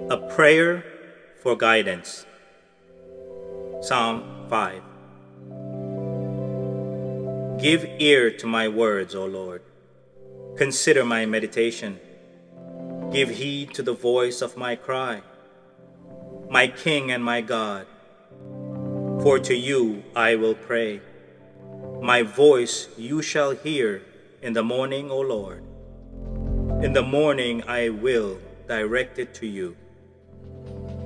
A prayer for guidance. Psalm 5. Give ear to my words, O Lord. Consider my meditation. Give heed to the voice of my cry, my King and my God. For to you I will pray. My voice you shall hear in the morning, O Lord. In the morning I will direct it to you,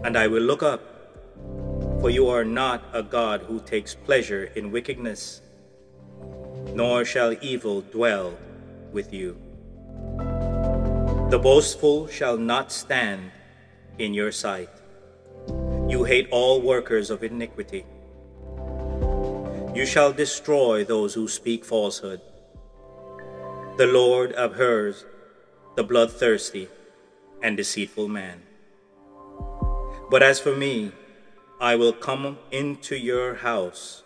and I will look up, for you are not a God who takes pleasure in wickedness, nor shall evil dwell with you. The boastful shall not stand in your sight. You hate all workers of iniquity. You shall destroy those who speak falsehood. The Lord abhors the bloodthirsty and deceitful man. But as for me, I will come into your house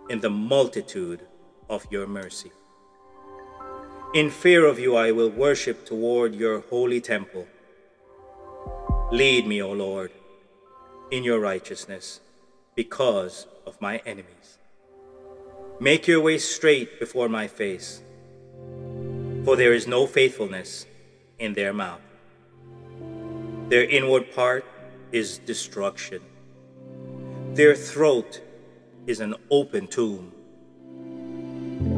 in the multitude of your mercy. In fear of you I will worship toward your holy temple. Lead me, O Lord, in your righteousness because of my enemies. Make your way straight before my face, for there is no faithfulness in their mouth. Their inward part is destruction. Their throat is an open tomb.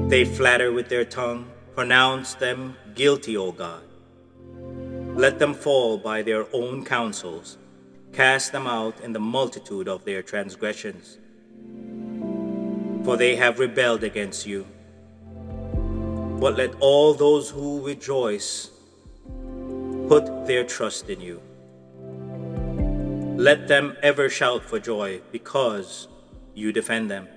They flatter with their tongue. Pronounce them guilty, O God. Let them fall by their own counsels. Cast them out in the multitude of their transgressions. For they have rebelled against you. But let all those who rejoice put their trust in you. Let them ever shout for joy because you defend them.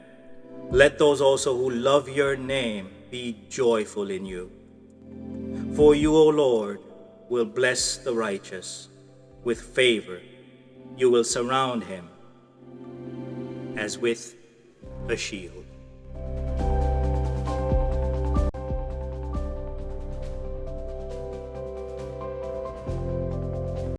Let those also who love your name be joyful in you. For you, O Lord, will bless the righteous. With favor you will surround him as with a shield.